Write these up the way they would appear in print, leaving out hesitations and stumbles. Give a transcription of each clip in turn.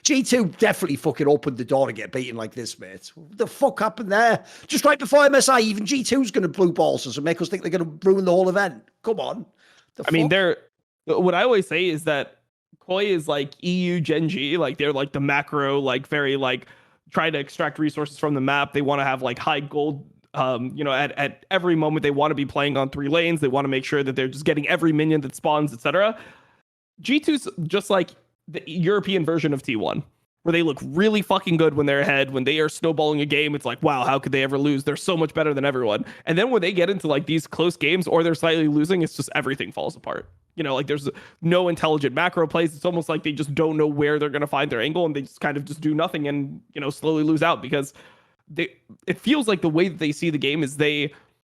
G2 definitely fucking opened the door to get beaten like this, mate. What the fuck happened there? Just right before MSI, even G2's going to blue balls us and make us think they're going to ruin the whole event. Come on. I mean, what I always say is that Koi is like EU Gen G, like they're like the macro, like very like trying to extract resources from the map. They want to have like high gold. At every moment they want to be playing on 3 lanes. They want to make sure that they're just getting every minion that spawns, etc. G2's just like the European version of T1, where they look really fucking good when they're ahead. When they are snowballing a game, it's like, wow, how could they ever lose? They're so much better than everyone. And then when they get into like these close games or they're slightly losing, it's just everything falls apart. Like there's no intelligent macro plays. It's almost like they just don't know where they're going to find their angle, and they just kind of just do nothing and, slowly lose out because it feels like the way that they see the game is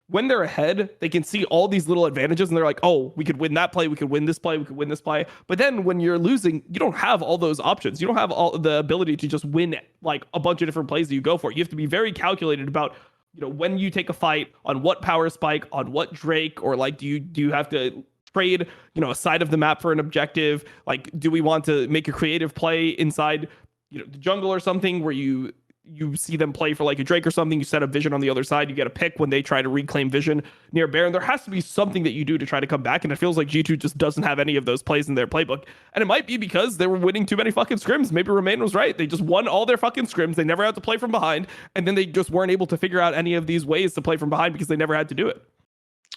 when they're ahead, they can see all these little advantages and they're like, oh, we could win that play, we could win this play, we could win this play. But then when you're losing, you don't have all those options. You don't have all the ability to just win like a bunch of different plays that you go for. You have to be very calculated about, when you take a fight, on what power spike, on what Drake, or like do you have to trade, a side of the map for an objective? Like, do we want to make a creative play inside, the jungle or something where you see them play for like a Drake or something, you set up vision on the other side, you get a pick when they try to reclaim vision near Baron. There has to be something that you do to try to come back, and it feels like G2 just doesn't have any of those plays in their playbook. And it might be because they were winning too many fucking scrims. Maybe Romain was right. They just won all their fucking scrims. They never had to play from behind, and then they just weren't able to figure out any of these ways to play from behind because they never had to do it.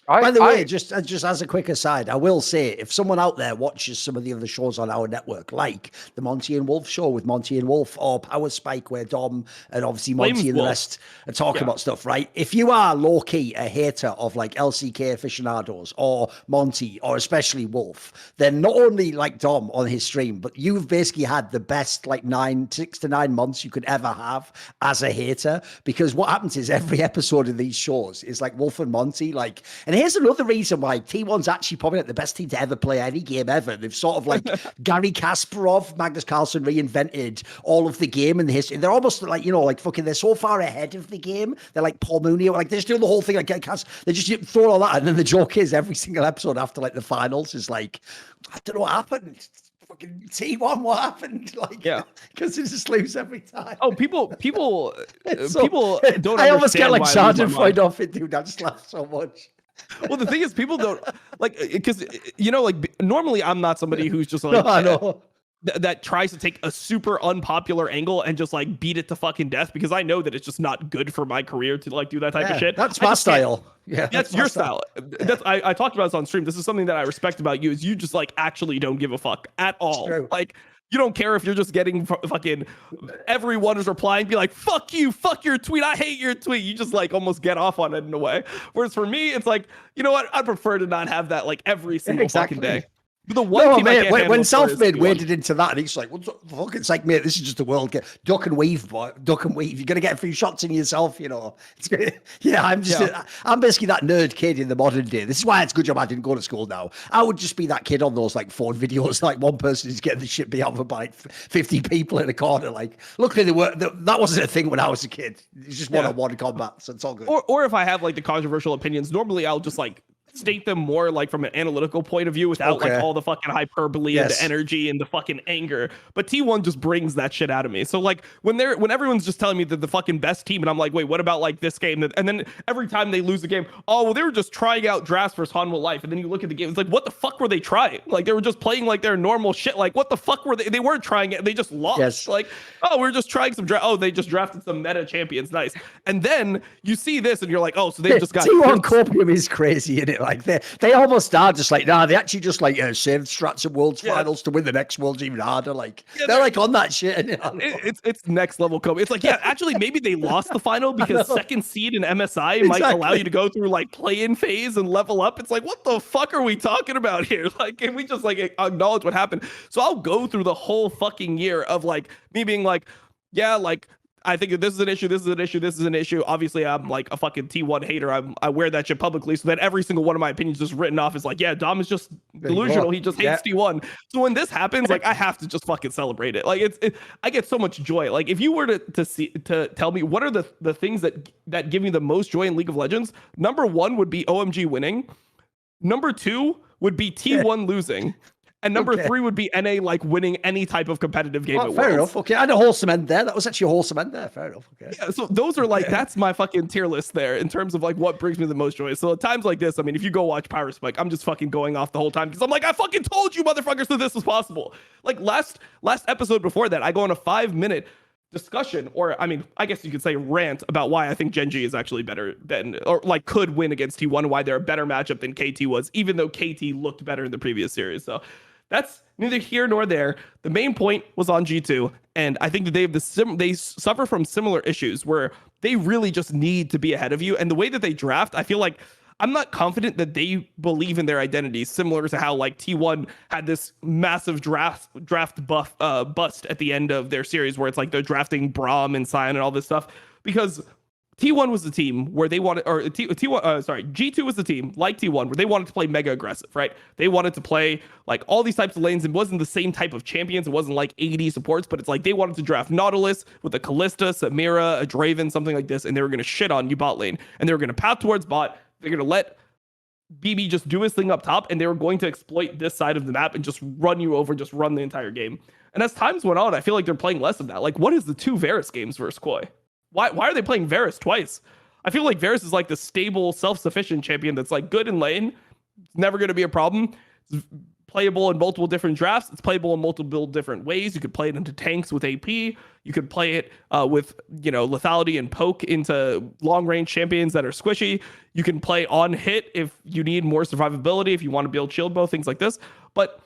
By the way, just as a quick aside, I will say, if someone out there watches some of the other shows on our network, like the Monty and Wolf show with Monty and Wolf, or Power Spike, where Dom and obviously Monty and the rest are talking about stuff, right? If you are low-key a hater of like LCK aficionados or Monty, or especially Wolf, then not only like Dom on his stream, but you've basically had the best like 6 to 9 months you could ever have as a hater, because what happens is every episode of these shows is like Wolf and Monty, like, and here's another reason why T1's actually probably like the best team to ever play any game ever. They've sort of like Gary Kasparov, Magnus Carlsen reinvented all of the game and the history. They're almost like, like fucking, they're so far ahead of the game. They're like Paul Mooney, or like they're just doing the whole thing. Like they just throw all that. And then the joke is every single episode after like the finals is like, I don't know what happened. Fucking T1, what happened? Like, yeah, because they just lose every time. Oh, people don't. I almost get like schadenfreude off it, dude. I just laugh so much. Well, the thing is, people don't like, because normally I'm not somebody who's just like that tries to take a super unpopular angle and just like beat it to fucking death, because I know that it's just not good for my career to like do that type of shit. That's my style. Yeah, that's your style. I talked about this on stream. This is something that I respect about you, is you just like actually don't give a fuck at all. Like, you don't care if you're just getting fucking everyone is replying, be like, fuck you, fuck your tweet, I hate your tweet. You just like almost get off on it in a way. Whereas for me, it's like, you know what? I'd prefer to not have that like every single fucking day. The one when Selfmade waded into that, and he's like, "What the fuck?" It's like, mate, this is just a world game. Duck and weave, boy. Duck and weave. You're gonna get a few shots in yourself, It's good. Yeah, I'm basically that nerd kid in the modern day. This is why it's a good job I didn't go to school now. I would just be that kid on those like phone videos, like one person is getting the shit beat out of by 50 people in a corner. Like, luckily that wasn't a thing when I was a kid. It's just one-on-one combat, so it's all good. Or if I have like the controversial opinions, normally I'll just like state them more like from an analytical point of view without like all the fucking hyperbole and the energy and the fucking anger. But T1 just brings that shit out of me. So like when everyone's just telling me that the fucking best team, and I'm like, wait, what about like this game? And then every time they lose the game, oh well, they were just trying out drafts versus Hanwha Life. And then you look at the game, it's like, what the fuck were they trying? Like they were just playing like their normal shit. Like what the fuck were they? They weren't trying it. They just lost. Yes. Like, oh, we're just trying some draft. Oh, they just drafted some meta champions. Nice. And then you see this and you're like, oh, so they just got T1 Copium is crazy, isn't it? Like they almost are just like, they actually just like saved strats at Worlds finals to win the next Worlds even harder. Like they're like on that shit. It's next level Kobe. It's like, actually maybe they lost the final because second seed in MSI might allow you to go through like play-in phase and level up. It's like, what the fuck are we talking about here? Like, can we just like acknowledge what happened? So I'll go through the whole fucking year of like me being like, yeah, like I think this is an issue, this is an issue, this is an issue. Obviously, I'm like a fucking T1 hater. I wear that shit publicly, so that every single one of my opinions just written off is like, yeah, Dom is just delusional. He just hates T1. So when this happens, like I have to just fucking celebrate it. Like I get so much joy. Like if you were to tell me what are the things that give me the most joy in League of Legends, number one would be OMG winning. Number two would be T1 losing. And number 3 would be NA like winning any type of competitive game. Oh, fair enough. Okay, I had a wholesome end there. That was actually a wholesome end there. Fair enough. Okay. Yeah, so those are like that's my fucking tier list there in terms of like what brings me the most joy. So at times like this, I mean, if you go watch Power Spike, I'm just fucking going off the whole time because I'm like, I fucking told you, motherfuckers, that this was possible. Like last episode before that, I go on a 5-minute discussion, or I mean, I guess you could say rant about why I think Gen G is actually better than, or like could win against T1, why they're a better matchup than KT was, even though KT looked better in the previous series. So that's neither here nor there. The main point was on G2, and I think that they suffer from similar issues where they really just need to be ahead of you. And the way that they draft, I feel like I'm not confident that they believe in their identity, similar to how like T1 had this massive draft bust at the end of their series, where it's like they're drafting Braum and Sion and all this stuff, because T1 was the team where they wanted, or G2 was the team like T1 where they wanted to play mega aggressive, right? They wanted to play like all these types of lanes. It wasn't the same type of champions. It wasn't like AD supports, but it's like they wanted to draft Nautilus with a Kalista, Samira, a Draven, something like this, and they were going to shit on you bot lane, and they were going to path towards bot. They're going to let BB just do his thing up top, and they were going to exploit this side of the map and just run you over, just run the entire game. And as times went on, I feel like they're playing less of that. Like, what is the 2 Varus games versus Koi? Why are they playing Varus twice? I feel like Varus is like the stable, self-sufficient champion that's like good in lane. It's never going to be a problem. It's playable in multiple different drafts. It's playable in multiple different ways. You could play it into tanks with AP. You could play it with, lethality and poke into long-range champions that are squishy. You can play on hit if you need more survivability, if you want to build shield bow, things like this. But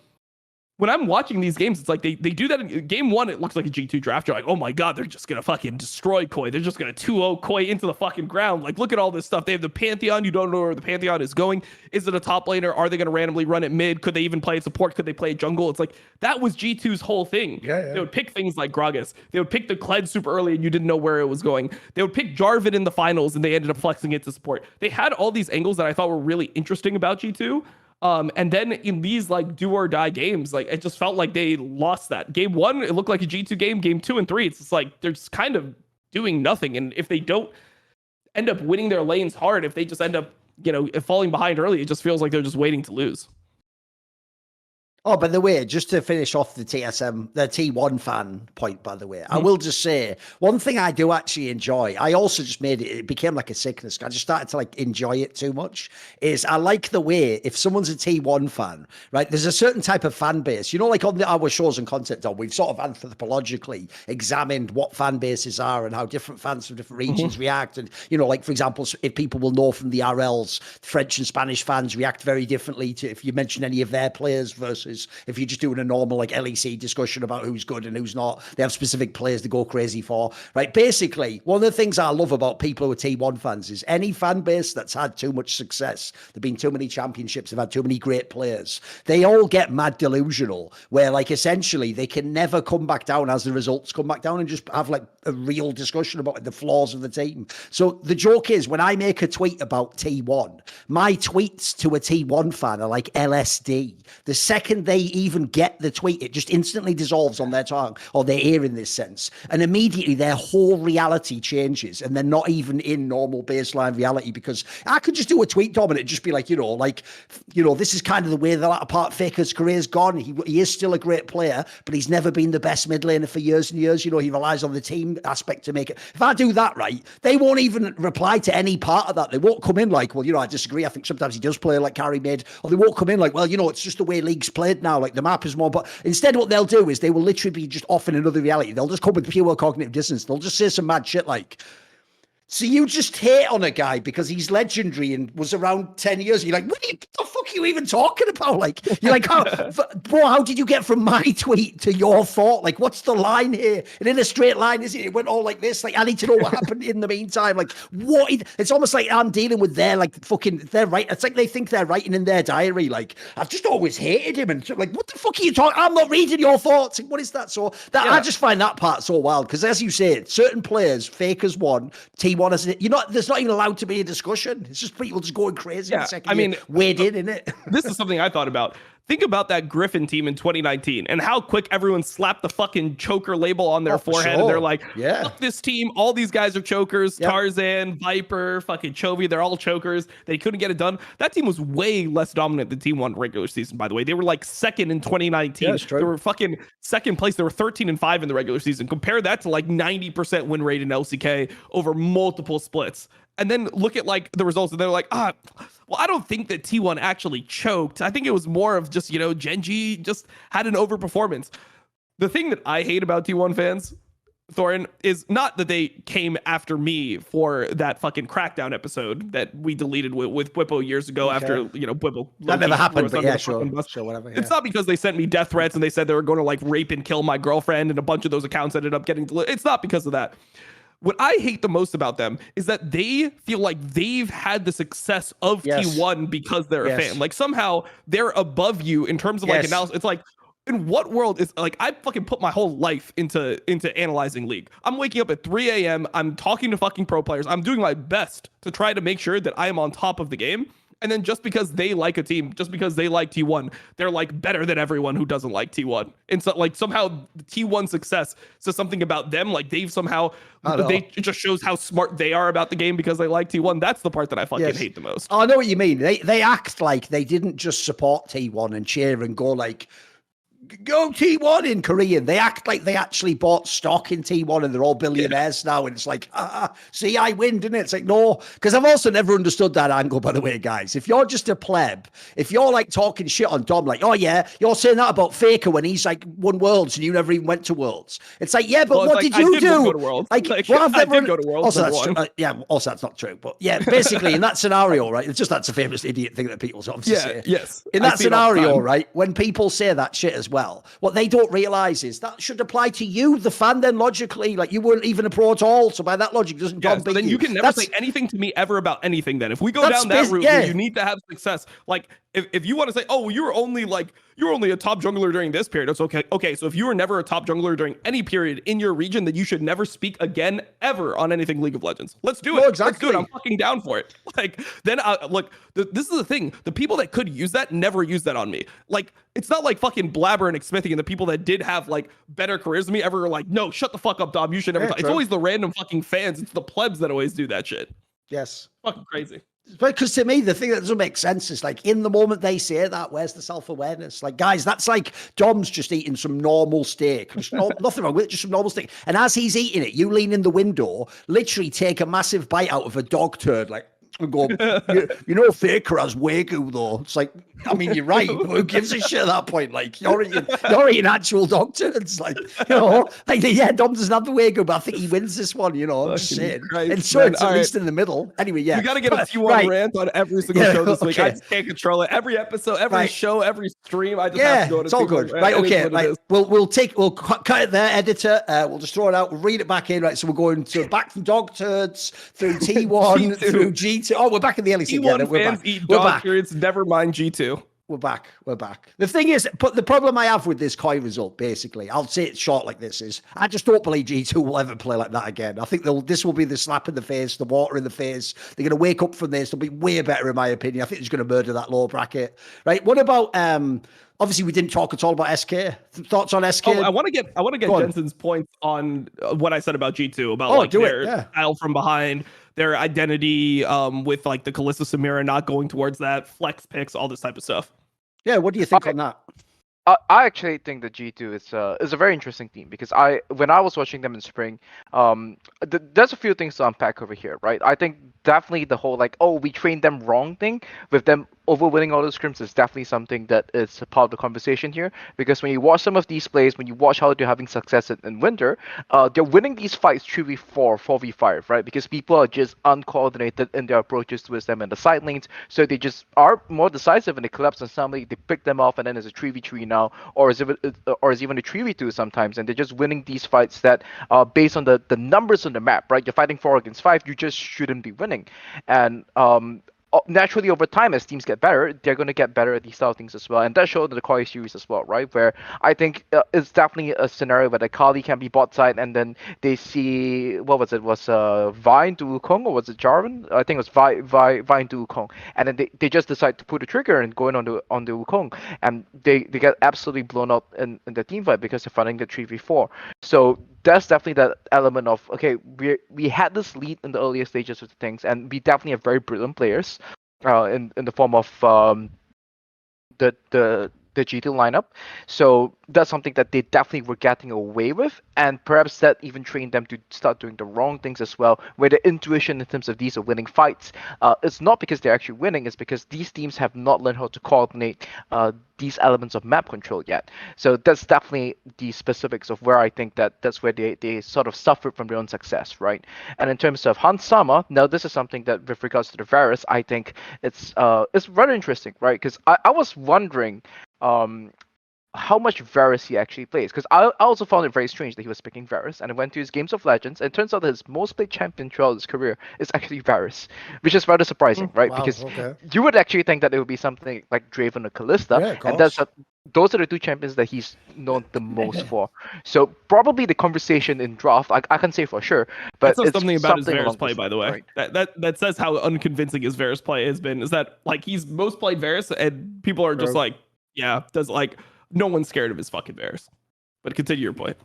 when I'm watching these games, it's like they do that in game 1. It looks like a G2 draft. You're like, oh my God, they're just going to fucking destroy Koi. They're just going to 2-0 Koi into the fucking ground. Like, look at all this stuff. They have the Pantheon. You don't know where the Pantheon is going. Is it a top laner? Are they going to randomly run it mid? Could they even play support? Could they play jungle? It's like, that was G2's whole thing. Yeah. They would pick things like Gragas. They would pick the Kled super early and you didn't know where it was going. They would pick Jarvan in the finals and they ended up flexing it to support. They had all these angles that I thought were really interesting about G2. And then in these like do or die games, like it just felt like they lost that. Game 1, it looked like a G2 game. Game 2 and 3, it's just like they're just kind of doing nothing. And if they don't end up winning their lanes hard, if they just end up, falling behind early, it just feels like they're just waiting to lose. Oh, by the way, just to finish off the T1 fan point, by the way, I will just say one thing I do actually enjoy. I also just it became like a sickness. I just started to like enjoy it too much. Is I like the way if someone's a T1 fan, right? There's a certain type of fan base, like on our shows and content, we've sort of anthropologically examined what fan bases are and how different fans from different regions react. And, like for example, if people will know from the RLs, French and Spanish fans react very differently to if you mention any of their players versus if you're just doing a normal like LEC discussion about who's good and who's not. They have specific players to go crazy for, right? Basically, one of the things I love about people who are T1 fans is any fan base that's had too much success, there've been too many championships, they've had too many great players, they all get mad delusional where like essentially they can never come back down as the results come back down and just have like a real discussion about the flaws of the team. So the joke is when I make a tweet about T1, my tweets to a T1 fan are like LSD. The second they even get the tweet, it just instantly dissolves on their tongue or their ear in this sense. And immediately their whole reality changes and they're not even in normal baseline reality because I could just do a tweet, Dom, and it'd just be like, this is kind of the way the latter part Faker's career's gone. He is still a great player, but he's never been the best mid laner for years and years. He relies on the team aspect to make it. If I do that right, they won't even reply to any part of that. They won't come in like, well, I disagree. I think sometimes he does play like carry mid, or they won't come in like, well, it's just the way league's played now. Like the map is more, but instead what they'll do is they will literally be just off in another reality. They'll just come with pure cognitive dissonance. They'll just say some mad shit like, so you just hate on a guy because he's legendary and was around 10 years. You're like, what the fuck are you even talking about? Like, you're like, bro, how did you get from my tweet to your thought? Like, what's the line here? And in a straight line, is it? It went all like this. Like, I need to know what happened in the meantime. Like, what? It's almost like I'm dealing with their, like, fucking, they're right. It's like they think they're writing in their diary. Like, I've just always hated him. And like, what the fuck are you talking? I'm not reading your thoughts. Like, what is that? So that I just find that part so wild. Because as you said, certain players, Fakers won, T1 as there's not even allowed to be a discussion. It's just people just going crazy. Yeah, the second wade in it. This is something I thought about. Think about that Griffin team in 2019 and how quick everyone slapped the fucking choker label on their forehead. And they're like, fuck this team. All these guys are chokers. Yep. Tarzan, Viper, fucking Chovy. They're all chokers. They couldn't get it done. That team was way less dominant than T1 regular season, by the way. They were like second in 2019. They were fucking second place. They were 13-5 in the regular season. Compare that to like 90% win rate in LCK over multiple splits. And then look at like the results, and they're like, well, I don't think that T1 actually choked. I think it was more of just, Gen.G just had an overperformance. The thing that I hate about T1 fans, Thorin, is not that they came after me for that fucking Crackdown episode that we deleted with Bwipo years ago after, Bwipo. That never happened, but yeah, sure, whatever. Yeah. It's not because they sent me death threats and they said they were going to like rape and kill my girlfriend and a bunch of those accounts ended up getting deleted. It's not because of that. What I hate the most about them is that they feel like they've had the success of T1 because they're a fan. Like somehow they're above you in terms of like analysis. It's like, in what world is like I fucking put my whole life into analyzing League. I'm waking up at 3 a.m. I'm talking to fucking pro players. I'm doing my best to try to make sure that I am on top of the game. And then just because they like a team, just because they like T1, they're like better than everyone who doesn't like T1. And so like somehow the T1 success says something about them. Like they've somehow, it just shows how smart they are about the game because they like T1. That's the part that I fucking hate the most. I know what you mean. They act like they didn't just support T1 and cheer and go like, go T1 in Korean. They act like they actually bought stock in T1 and they're all billionaires now. And it's like, see, I win, didn't it? It's like, no, because I've also never understood that angle, by the way, guys. If you're just a pleb, if you're like talking shit on Dom, like, oh yeah, you're saying that about Faker when he's like won Worlds and you never even went to Worlds. It's like, yeah, but what did you do? Go to Worlds. Like, what I've never... I did go to Worlds. Also, that's that's not true. But yeah, basically in that scenario, right? It's just that's a famous idiot thing that people obviously say. Yes. In that scenario, right? When people say that shit as well, what they don't realize is that should apply to you, the fan, then logically. Like you weren't even a pro at all. So by that logic, doesn't Dom beat then you can never say anything to me ever about anything then. If we go down that route, you need to have success. Like if you want to say, oh, well, you were only a top jungler during this period, it's okay. Okay, so if you were never a top jungler during any period in your region, then you should never speak again ever on anything League of Legends. Let's do it. No, exactly. Let's do it. I'm fucking down for it. Like then, look, this is the thing. The people that could use that never use that on me. Like it's not like fucking Blabber and Xmithy and the people that did have like better careers than me ever are like, no, shut the fuck up, Dom. You should never. It's always the random fucking fans. It's the plebs that always do that shit. Yes. Fucking crazy. Because to me, the thing that doesn't make sense is like in the moment they say that, where's the self-awareness? Like, guys, that's like Dom's just eating some normal steak. Nothing wrong with it, just some normal steak. And as he's eating it, you lean in the window, literally take a massive bite out of a dog turd, like, and go, Faker has Wagyu though. It's like, I mean, you're right. Who gives a shit at that point? Like, you're eating actual dog turds. Like, Dom doesn't have the Wagyu, but I think he wins this one, I'm just saying. And so it's at least in the middle. Anyway, yeah. We got to get a T1 rant on every single show this week. I just can't control it. Every episode, every show, every stream, I just have to go to it's all good. Right, okay. Right. We'll cut it there, editor. We'll just throw it out. We'll read it back in. Right, so we're going back from dog turds through T1 through G2. Oh, we're back in the LEC. T1 fans eat dog turds. Never mind G2. We're back. The thing is, but the problem I have with this Koi result, basically, I'll say it short like this, is I just don't believe G2 will ever play like that again. I think this will be the slap in the face, the water in the face. They're going to wake up from this. They'll be way better, in my opinion. I think they're going to murder that low bracket. Right? What about, obviously, we didn't talk at all about SK. Thoughts on SK? Oh, I want to get Jensen's points on what I said about G2, about their style from behind, their identity with like the Kalista Samira not going towards that, flex picks, all this type of stuff. Yeah, what do you think on that? I actually think that G2 is a very interesting team because when I was watching them in spring, there's a few things to unpack over here, right? I think definitely the whole like, oh, we trained them wrong thing with them overwinning all those scrims is definitely something that is a part of the conversation here, because when you watch some of these plays, when you watch how they're having success in winter, they're winning these fights 3v4, 4v5, right? Because people are just uncoordinated in their approaches towards them in the side lanes, so they just are more decisive and they collapse and suddenly they pick them off and then it's a 3v3 now, or is even a 3v2 sometimes, and they're just winning these fights that based on the numbers on the map, right? You're fighting 4 against 5, you just shouldn't be winning. And naturally over time as teams get better, they're going to get better at these style of things as well, and that showed in the Koi series as well, right? Where I think it's definitely a scenario where the Kali can be bot side, and then they see what was it? Was Vine to Wukong, or was it Jarvan? I think it was Vine to Wukong, and then they just decide to pull the trigger and go in on the Wukong, and they get absolutely blown up in the team fight because they're fighting the 3v4. So that's definitely that element of, okay, we had this lead in the earlier stages of the things, and we definitely have very brilliant players in the form of the G2 lineup. So that's something that they definitely were getting away with, and perhaps that even trained them to start doing the wrong things as well, where the intuition in terms of these are winning fights, it's not because they're actually winning, it's because these teams have not learned how to coordinate these elements of map control yet. So that's definitely the specifics of where I think that's where they sort of suffered from their own success, right? And in terms of Hans Sama, now this is something that with regards to the Varus, I think it's very interesting, right? Because I was wondering how much Varus he actually plays, because I also found it very strange that he was picking Varus, and I went to his Games of Legends, and it turns out that his most played champion throughout his career is actually Varus, which is rather surprising, right? Wow, because okay. you would actually think that it would be something like Draven or Kalista, Yeah, and those are the two champions that he's known the most for. So probably the conversation in draft, I can't say for sure, but that says something about his something Varus along play, those by the way. lines, Right? That says how unconvincing his Varus play has been. Is that like he's most played Varus, and people are just True. like, yeah, does like no one's scared of his fucking Varus. But continue your point.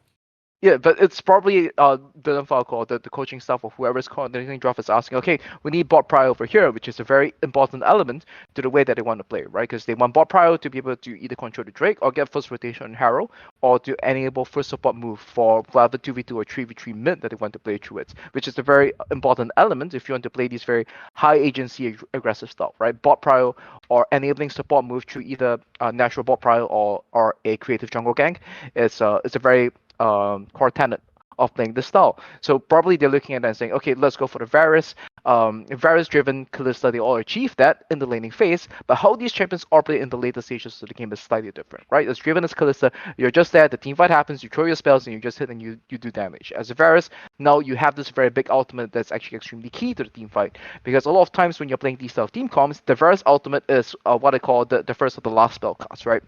Yeah, but it's probably the Falco, the coaching staff or whoever's coordinating draft is asking, okay, we need bot prio over here, which is a very important element to the way that they want to play, right? Because they want bot prio to be able to either control the Drake or get first rotation on Harrow, or to enable first support move for whatever 2v2 or 3v3 mid that they want to play through it, which is a very important element if you want to play these very high agency aggressive stuff, right? Bot prio or enabling support move through either natural bot prio or a creative jungle gank is a very core tenet of playing this style. So probably they're looking at that and saying, okay, let's go for the Varus. Varus-driven Kalista, they all achieve that in the laning phase, but how these champions operate in the later stages of the game is slightly different, right? As driven as Kalista, you're just there, the team fight happens, you throw your spells, and you just hit and you do damage. As a Varus, now you have this very big ultimate that's actually extremely key to the team fight, because a lot of times when you're playing these style of team comms, the Varus ultimate is what I call the first of the last spell cast, right?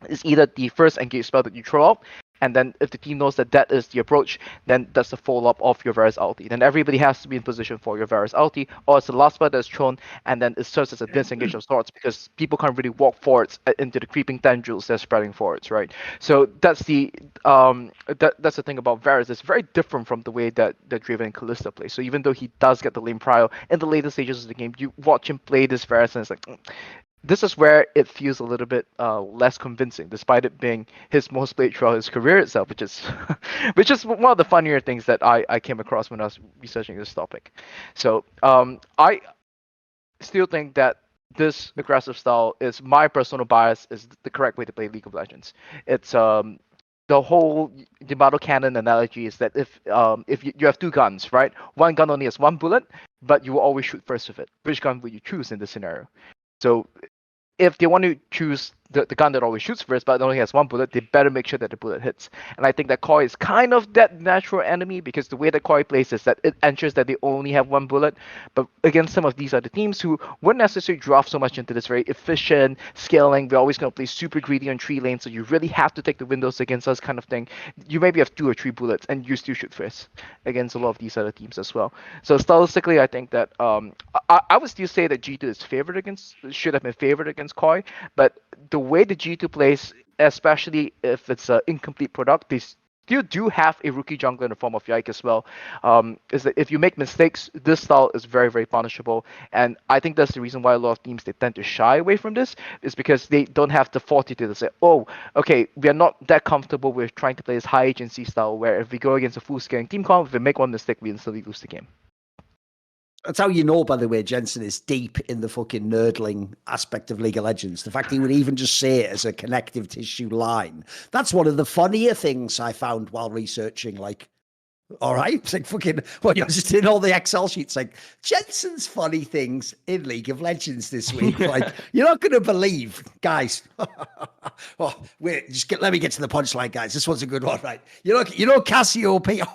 It's either the first engage spell that you throw out, and then if the team knows that that is the approach, then that's the follow-up of your Varus ulti. Then everybody has to be in position for your Varus ulti, or it's the last spell that's thrown, and then it serves as a disengage of sorts, because people can't really walk forwards into the creeping tendrils they're spreading forwards, right? So that's the that's the thing about Varus. It's very different from the way that Draven and Kalista play. So even though he does get the lane prio in the later stages of the game, you watch him play this Varus, and it's like, this is where it feels a little bit less convincing, despite it being his most played throughout his career itself, which is which is one of the funnier things that I came across when I was researching this topic. So I still think that this aggressive style is my personal bias, is the correct way to play League of Legends. It's the battle cannon analogy is that if you have two guns, right? One gun only has one bullet, but you will always shoot first with it. Which gun would you choose in this scenario? So if they want to choose the gun that always shoots first but only has one bullet, they better make sure that the bullet hits. And I think that Koi is kind of that natural enemy, because the way that Koi plays is that it ensures that they only have one bullet. But against some of these other teams who wouldn't necessarily draft so much into this very efficient scaling, we're always going to play super greedy on 3 lanes, so you really have to take the windows against us kind of thing, you maybe have 2 or 3 bullets and you still shoot first against a lot of these other teams as well. So stylistically, I think that I would still say that G2 should have been favored against Koi, but the way the G2 plays, especially if it's an incomplete product, they still do have a rookie jungler in the form of Yike as well. Is that if you make mistakes, this style is very, very punishable. And I think that's the reason why a lot of teams, they tend to shy away from this, is because they don't have the fortitude to say, oh, okay, we are not that comfortable with trying to play this high agency style, where if we go against a full scaling team comp, if we make one mistake, we instantly lose the game. That's how you know, by the way, Jensen is deep in the fucking nerdling aspect of League of Legends. The fact he would even just say it as a connective tissue line. That's one of the funnier things I found while researching. Like, all right, it's like fucking, well, you're just in all the Excel sheets. Like, Jensen's funny things in League of Legends this week. Like, you're not going to believe, guys. Oh, wait, let me get to the punchline, guys. This one's a good one, right? You know, Cassiopeia.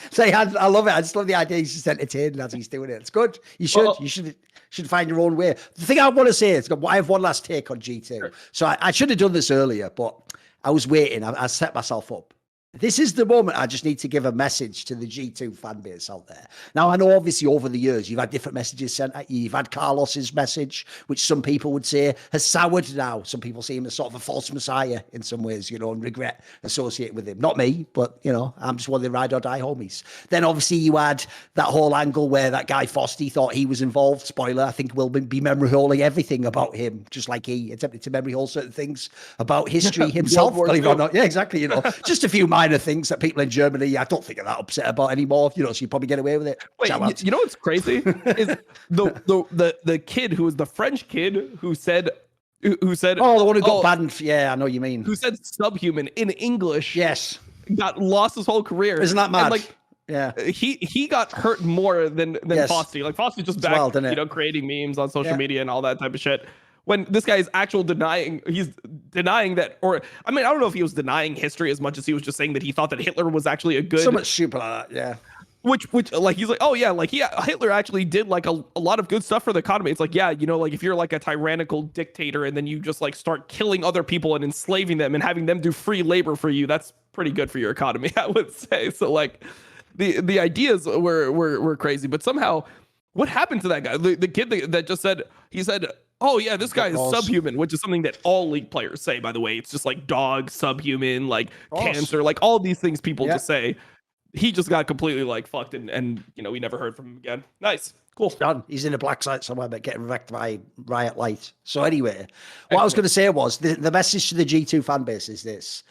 So I love it. I just love the idea. He's just entertaining as he's doing it. It's good. You should. Should find your own way. The thing I want to say is, I have one last take on G2. Sure. So I should have done this earlier, but I was waiting. I set myself up. This is the moment I just need to give a message to the G2 fan base out there. Now, I know obviously over the years, you've had different messages sent at you. You've had Carlos's message, which some people would say has soured now. Some people see him as sort of a false messiah in some ways, you know, and regret associated with him. Not me, but, you know, I'm just one of the ride or die homies. Then obviously you had that whole angle where that guy Fosty thought he was involved. Spoiler, I think we'll be memory holding everything about him, just like he attempted to memory hold certain things about history himself. Believe it or not. Yeah, exactly. You know, just a few minor things that people in Germany, I don't think are that upset about anymore. You know, so you probably get away with it. Wait, you know what's crazy is the kid who was the French kid who said oh, the one who got banned. Yeah, I know what you mean. Who said subhuman in English? Yes, lost his whole career. Isn't that mad? And like, yeah, he got hurt more than Fosty. Like Fosty's just back, wild, you know, creating memes on social media and all that type of shit. When this guy is he's denying that, or I mean, I don't know if he was denying history as much as he was just saying that he thought that Hitler was actually a good. So much stupid like that, yeah. Which like he's like, oh yeah, like Hitler actually did like a lot of good stuff for the economy. It's like, yeah, you know, like if you're like a tyrannical dictator and then you just like start killing other people and enslaving them and having them do free labor for you, that's pretty good for your economy, I would say. So like the ideas were crazy, but somehow what happened to that guy? The kid that just said, he said, oh yeah, this guy is subhuman, which is something that all League players say, by the way. It's just like dog, subhuman, like cancer, like all these things people just say. He just got completely like fucked and you know, we never heard from him again. Nice. Cool. Done. He's in a black site somewhere, but getting wrecked by Riot Light. So anyway, what I was going to say was the message to the G2 fan base is this.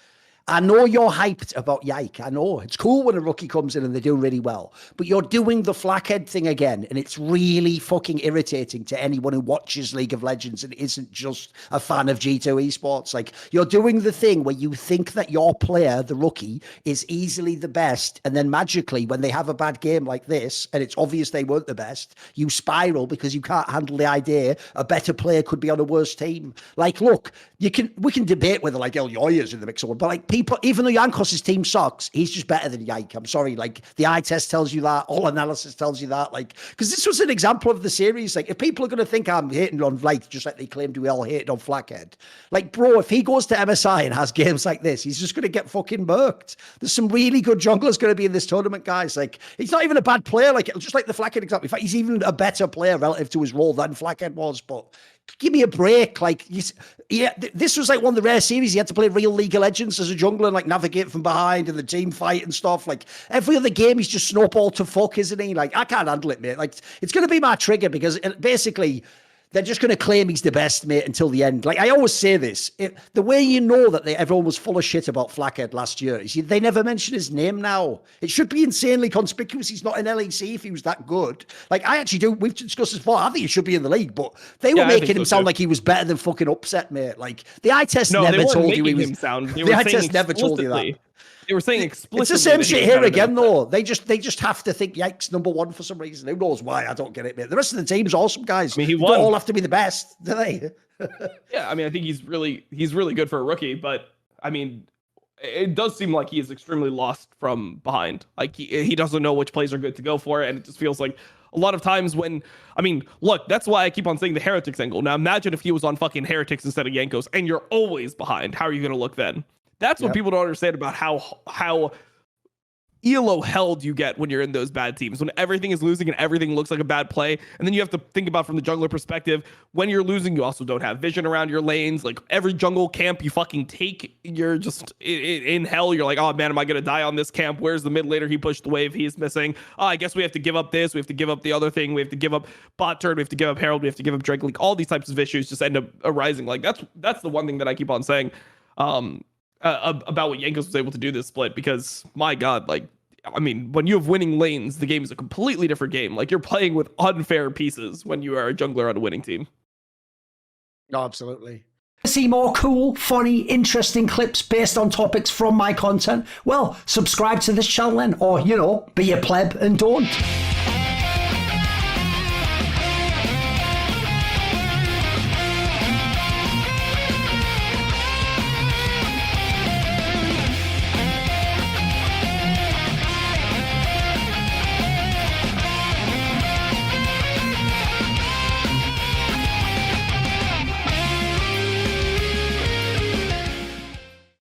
I know you're hyped about Yike. I know it's cool when a rookie comes in and they do really well, but you're doing the flackhead thing again. And it's really fucking irritating to anyone who watches League of Legends and isn't just a fan of G2 esports. Like, you're doing the thing where you think that your player, the rookie, is easily the best. And then magically, when they have a bad game like this, and it's obvious they weren't the best, you spiral because you can't handle the idea a better player could be on a worse team. Like, look, we can debate whether like El Yoya's in the mix or what, but like people, even though Jankos' team sucks, he's just better than Yike. I'm sorry. Like, the eye test tells you that. All analysis tells you that. Like, because this was an example of the series. Like, if people are going to think I'm hating on Light, just like they claimed we all hated on Flackhead, like, bro, if he goes to MSI and has games like this, he's just going to get fucking murked. There's some really good junglers going to be in this tournament, guys. Like, he's not even a bad player. Like, just like the Flackhead example. In fact, he's even a better player relative to his role than Flackhead was. But give me a break. Like, this was like one of the rare series he had to play real League of Legends as a jungler and like navigate from behind and the team fight and stuff. Like, every other game he's just snowballed to fuck, isn't he? Like, I can't handle it, mate. Like, it's going to be my trigger because basically they're just going to claim he's the best, mate, until the end. Like, I always say this. The way you know that everyone was full of shit about Flackhead last year is they never mention his name now. It should be insanely conspicuous. He's not in LEC if he was that good. Like, I actually do. We've discussed this before. I think he should be in the league, but they were making him sound like he was better than fucking Upset, mate. Like, the eye test never told you he was. The eye test never told you that. They were saying explicitly. It's the same shit here again, though. They just have to think Yike's number one for some reason. Who knows why? I don't get it, mate. The rest of the team's awesome, guys. I mean, he don't all have to be the best, do they? Yeah, I mean, I think he's really good for a rookie, but I mean, it does seem like he is extremely lost from behind. Like, he doesn't know which plays are good to go for, and it just feels like a lot of times when, I mean, look, that's why I keep on saying the Heretics angle. Now, imagine if he was on fucking Heretics instead of Jankos, and you're always behind. How are you going to look then? That's what people don't understand about how ELO held you get when you're in those bad teams, when everything is losing and everything looks like a bad play. And then you have to think about from the jungler perspective, when you're losing, you also don't have vision around your lanes. Like, every jungle camp you fucking take, you're just in hell. You're like, oh man, am I going to die on this camp? Where's the mid laner? He pushed the wave. He's missing. Oh, I guess we have to give up this. We have to give up the other thing. We have to give up bot turn. We have to give up Herald. We have to give up Drake. Like, all these types of issues just end up arising. Like, that's the one thing that I keep on saying about what Jankos was able to do this split, because my God, like, I mean, when you have winning lanes, the game is a completely different game. Like, you're playing with unfair pieces when you are a jungler on a winning team. No, absolutely. See more cool, funny, interesting clips based on topics from my content? Well, subscribe to this channel then, or, you know, be a pleb and don't.